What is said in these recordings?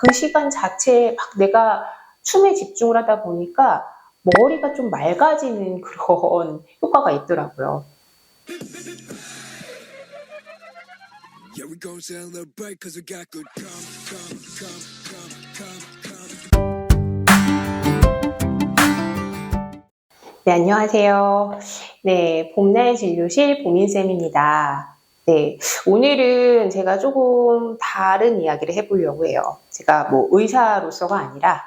그 시간 자체에 막 내가 춤에 집중을 하다 보니까 머리가 좀 맑아지는 그런 효과가 있더라고요. Yeah, we gon' celebrate 'cause we got good 네, 안녕하세요. 네, 봄날 진료실 보민쌤입니다. 네, 오늘은 제가 조금 다른 이야기를 해보려고 해요. 제가 뭐 의사로서가 아니라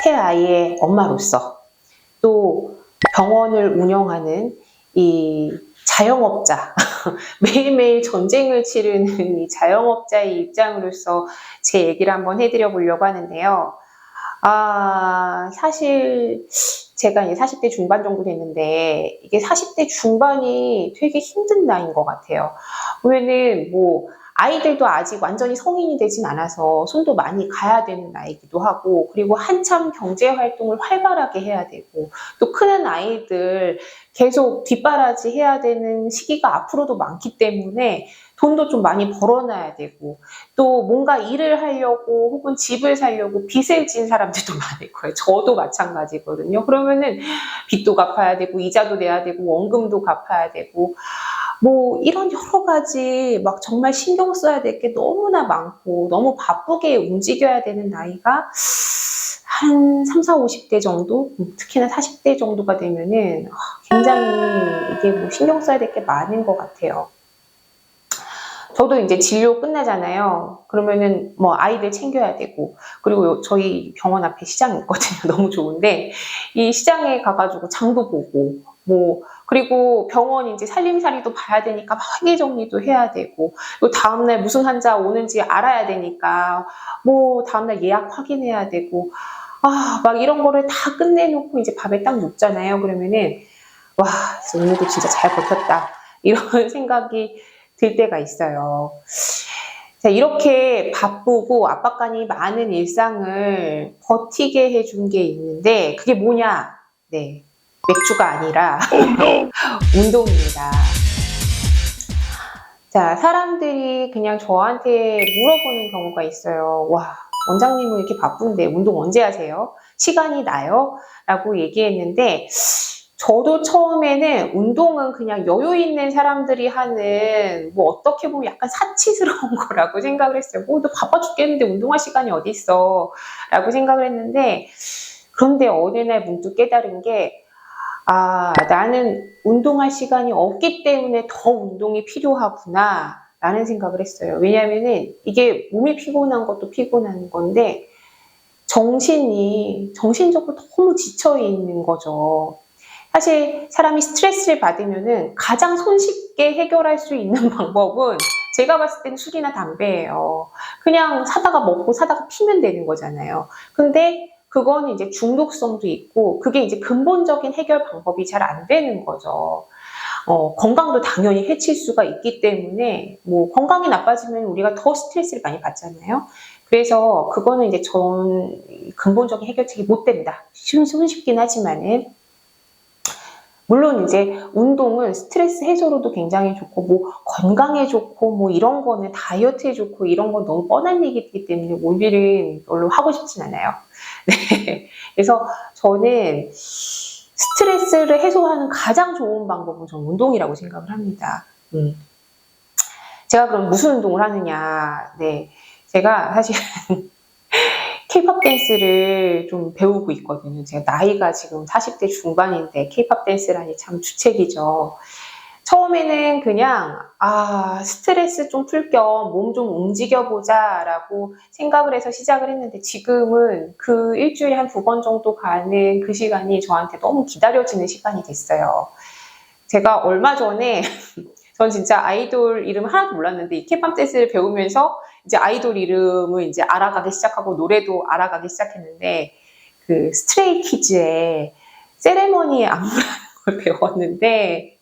새 아이의 엄마로서 또 병원을 운영하는 이 자영업자, 매일매일 전쟁을 치르는 이 자영업자의 입장으로서 제 얘기를 한번 해드려 보려고 하는데요. 사실 제가 이제 40대 중반 정도 됐는데 이게 40대 중반이 되게 힘든 나이인 것 같아요. 보면은 뭐 아이들도 아직 완전히 성인이 되진 않아서 손도 많이 가야 되는 나이기도 하고, 그리고 한참 경제 활동을 활발하게 해야 되고, 또 크는 아이들 계속 뒷바라지 해야 되는 시기가 앞으로도 많기 때문에 돈도 좀 많이 벌어놔야 되고, 또 뭔가 일을 하려고 혹은 집을 사려고 빚을 진 사람들도 많을 거예요. 저도 마찬가지거든요. 그러면은 빚도 갚아야 되고 이자도 내야 되고 원금도 갚아야 되고, 뭐 이런 여러 가지 막 정말 신경 써야 될 게 너무나 많고 너무 바쁘게 움직여야 되는 나이가 한 30, 50대 정도, 특히나 40대 정도가 되면은 굉장히 이게 뭐 신경 써야 될 게 많은 것 같아요. 저도 이제 진료 끝나잖아요. 그러면은 뭐 아이들 챙겨야 되고, 그리고 저희 병원 앞에 시장이 있거든요. 너무 좋은데 이 시장에 가가지고 장도 보고, 뭐 그리고 병원 이제 살림살이도 봐야 되니까 막 회계 정리도 해야 되고, 또 다음날 무슨 환자 오는지 알아야 되니까 뭐 다음날 예약 확인해야 되고, 막 이런 거를 다 끝내놓고 이제 밥에 딱 눕잖아요. 그러면은 와, 오늘도 진짜 잘 버텼다, 이런 생각이 들 때가 있어요. 자, 이렇게 바쁘고 압박감이 많은 일상을 버티게 해준 게 있는데 그게 뭐냐? 네, 맥주가 아니라 운동입니다. 자, 사람들이 그냥 저한테 물어보는 경우가 있어요. 와, 원장님은 이렇게 바쁜데 운동 언제 하세요? 시간이 나요? 라고 얘기했는데, 저도 처음에는 운동은 그냥 여유 있는 사람들이 하는, 뭐 어떻게 보면 약간 사치스러운 거라고 생각을 했어요. 뭐 너 바빠 죽겠는데 운동할 시간이 어디 있어? 라고 생각을 했는데, 그런데 어느 날 문득 깨달은 게, 나는 운동할 시간이 없기 때문에 더 운동이 필요하구나 라는 생각을 했어요. 왜냐하면은 이게 몸이 피곤한 것도 피곤한 건데 정신적으로 너무 지쳐 있는 거죠. 사실 사람이 스트레스를 받으면은 가장 손쉽게 해결할 수 있는 방법은 제가 봤을 때는 술이나 담배예요. 그냥 사다가 먹고 사다가 피면 되는 거잖아요. 근데 그건 이제 중독성도 있고 그게 이제 근본적인 해결 방법이 잘 안 되는 거죠. 건강도 당연히 해칠 수가 있기 때문에 뭐 건강이 나빠지면 우리가 더 스트레스를 많이 받잖아요. 그래서 그거는 이제 전 근본적인 해결책이 못 된다. 손쉽긴 하지만은, 물론 이제 운동은 스트레스 해소로도 굉장히 좋고 뭐 건강에 좋고 뭐 이런 거는 다이어트에 좋고 이런 건 너무 뻔한 얘기이기 때문에 오늘은 별로 하고 싶진 않아요. 네. 그래서 저는 스트레스를 해소하는 가장 좋은 방법은 저는 운동이라고 생각을 합니다. 제가 그럼 무슨 운동을 하느냐? 네, 제가 사실 K-pop 댄스를 좀 배우고 있거든요. 제가 나이가 지금 40대 중반인데 K-pop 댄스라니 참 주책이죠. 처음에는 그냥 스트레스 좀 풀 겸 몸 좀 움직여보자 라고 생각을 해서 시작을 했는데, 지금은 그 일주일에 한 2번 정도 가는 그 시간이 저한테 너무 기다려지는 시간이 됐어요. 제가 얼마 전에 전 진짜 아이돌 이름 하나도 몰랐는데 이 K-pop 댄스를 배우면서 이제 아이돌 이름을 이제 알아가기 시작하고 노래도 알아가기 시작했는데, 그 스트레이키즈의 세레머니의 안무라는 걸 배웠는데,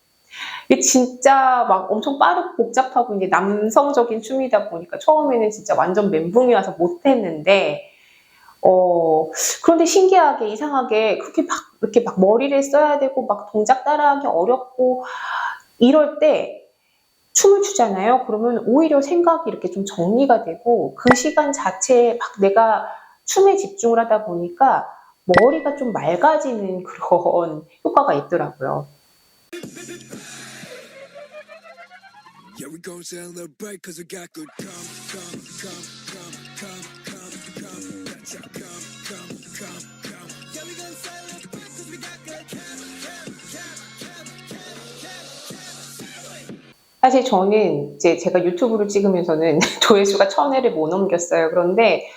이게 진짜 막 엄청 빠르고 복잡하고 이제 남성적인 춤이다 보니까 처음에는 진짜 완전 멘붕이 와서 못했는데, 그런데 신기하게 이상하게 그렇게 막 이렇게 막 머리를 써야 되고 막 동작 따라하기 어렵고 이럴 때 춤을 추잖아요. 그러면 오히려 생각이 이렇게 좀 정리가 되고 그 시간 자체에 막 내가 춤에 집중을 하다 보니까 머리가 좀 맑아지는 그런 효과가 있더라고요. Yeah, we gon' celebrate 'cause we got good Yeah, we gon' celebrate 'cause we got good 사실 저는 이제 제가 유튜브를 찍으면서는 조회수가 1000회를 못 넘겼어요. 그런데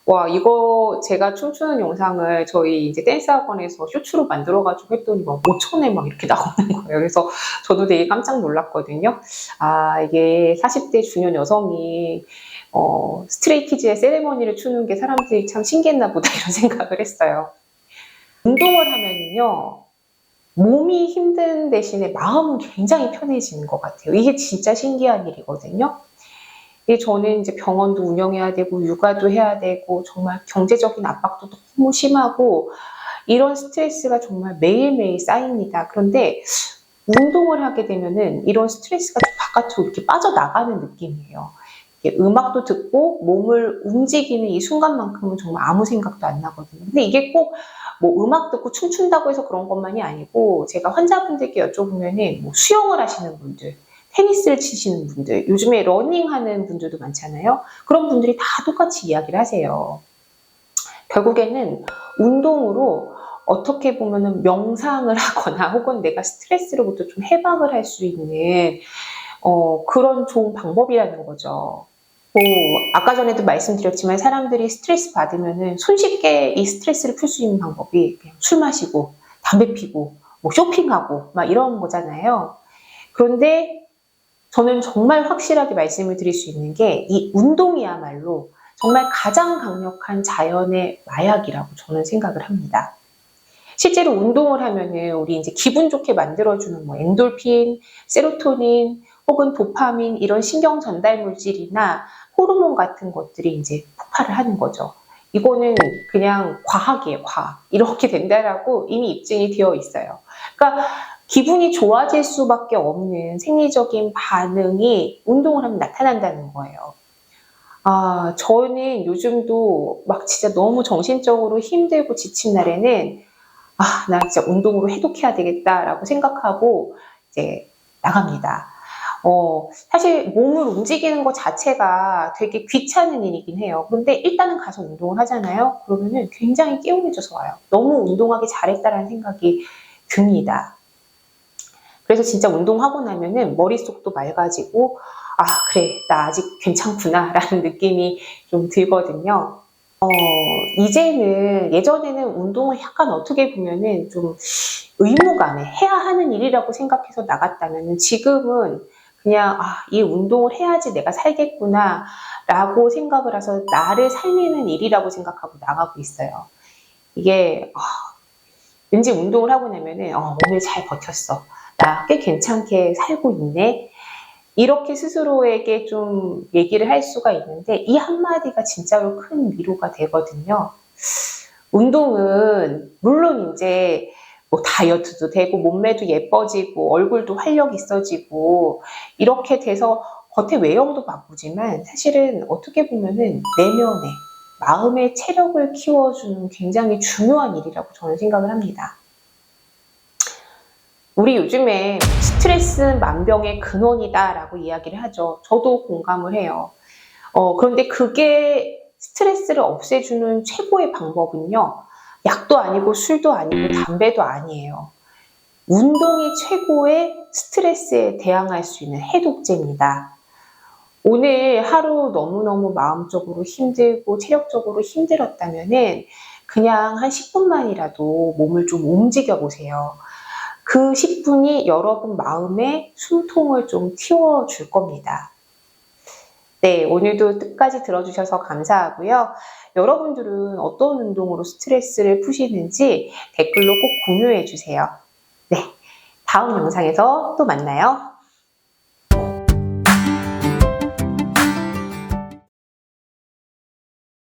와, 이거 제가 춤추는 영상을 저희 이제 댄스 학원에서 쇼츠로 만들어가지고 했더니 막 5000회 막 이렇게 나오는 거예요. 그래서 저도 되게 깜짝 놀랐거든요. 아, 이게 40대 중년 여성이 스트레이키즈의 세레머니를 추는 게 사람들이 참 신기했나 보다 이런 생각을 했어요. 운동을 하면은요, 몸이 힘든 대신에 마음은 굉장히 편해지는 것 같아요. 이게 진짜 신기한 일이거든요. 저는 이제 병원도 운영해야 되고 육아도 해야 되고 정말 경제적인 압박도 너무 심하고 이런 스트레스가 정말 매일매일 쌓입니다. 그런데 운동을 하게 되면은 이런 스트레스가 좀 바깥으로 이렇게 빠져나가는 느낌이에요. 음악도 듣고 몸을 움직이는 이 순간만큼은 정말 아무 생각도 안 나거든요. 근데 이게 꼭 뭐 음악 듣고 춤춘다고 해서 그런 것만이 아니고 제가 환자분들께 여쭤보면은 뭐 수영을 하시는 분들, 테니스를 치시는 분들, 요즘에 러닝하는 분들도 많잖아요. 그런 분들이 다 똑같이 이야기를 하세요. 결국에는 운동으로 어떻게 보면은 명상을 하거나 혹은 내가 스트레스로부터 좀 해방을 할 수 있는 그런 좋은 방법이라는 거죠. 아까 전에도 말씀드렸지만 사람들이 스트레스 받으면은 손쉽게 이 스트레스를 풀 수 있는 방법이 그냥 술 마시고 담배 피고 뭐 쇼핑하고 막 이런 거잖아요. 그런데 저는 정말 확실하게 말씀을 드릴 수 있는 게 이 운동이야말로 정말 가장 강력한 자연의 마약이라고 저는 생각을 합니다. 실제로 운동을 하면은 우리 이제 기분 좋게 만들어주는 뭐 엔돌핀, 세로토닌 혹은 도파민 이런 신경 전달 물질이나 호르몬 같은 것들이 이제 폭발을 하는 거죠. 이거는 그냥 과학이에요, 과학. 이렇게 된다라고 이미 입증이 되어 있어요. 그러니까 기분이 좋아질 수밖에 없는 생리적인 반응이 운동을 하면 나타난다는 거예요. 아, 저는 요즘도 막 진짜 너무 정신적으로 힘들고 지친 날에는 아, 나 진짜 운동으로 해독해야 되겠다라고 생각하고 이제 나갑니다. 사실 몸을 움직이는 것 자체가 되게 귀찮은 일이긴 해요. 그런데 일단은 가서 운동을 하잖아요. 그러면은 굉장히 개운해져서 와요. 너무 운동하기 잘했다라는 생각이 듭니다. 그래서 진짜 운동하고 나면은 머릿속도 맑아지고 아, 그래, 나 아직 괜찮구나라는 느낌이 좀 들거든요. 이제는 예전에는 운동을 약간 어떻게 보면은 좀 의무감에 해야 하는 일이라고 생각해서 나갔다면은 지금은 그냥 이 운동을 해야지 내가 살겠구나 라고 생각을 해서 나를 살리는 일이라고 생각하고 나가고 있어요. 이게 왠지 운동을 하고 나면은 오늘 잘 버텼어. 나 꽤 괜찮게 살고 있네. 이렇게 스스로에게 좀 얘기를 할 수가 있는데 이 한마디가 진짜로 큰 위로가 되거든요. 운동은 물론 이제 뭐 다이어트도 되고 몸매도 예뻐지고 얼굴도 활력 있어지고 이렇게 돼서 겉에 외형도 바꾸지만 사실은 어떻게 보면은 내면에 마음의 체력을 키워주는 굉장히 중요한 일이라고 저는 생각을 합니다. 우리 요즘에 스트레스는 만병의 근원이다라고 이야기를 하죠. 저도 공감을 해요. 그런데 그게 스트레스를 없애주는 최고의 방법은요. 약도 아니고 술도 아니고 담배도 아니에요. 운동이 최고의 스트레스에 대항할 수 있는 해독제입니다. 오늘 하루 너무너무 마음적으로 힘들고 체력적으로 힘들었다면은 그냥 한 10분만이라도 몸을 좀 움직여 보세요. 그 10분이 여러분 마음에 숨통을 좀 틔워줄 겁니다. 네, 오늘도 끝까지 들어주셔서 감사하고요. 여러분들은 어떤 운동으로 스트레스를 푸시는지 댓글로 꼭 공유해 주세요. 네, 다음 영상에서 또 만나요.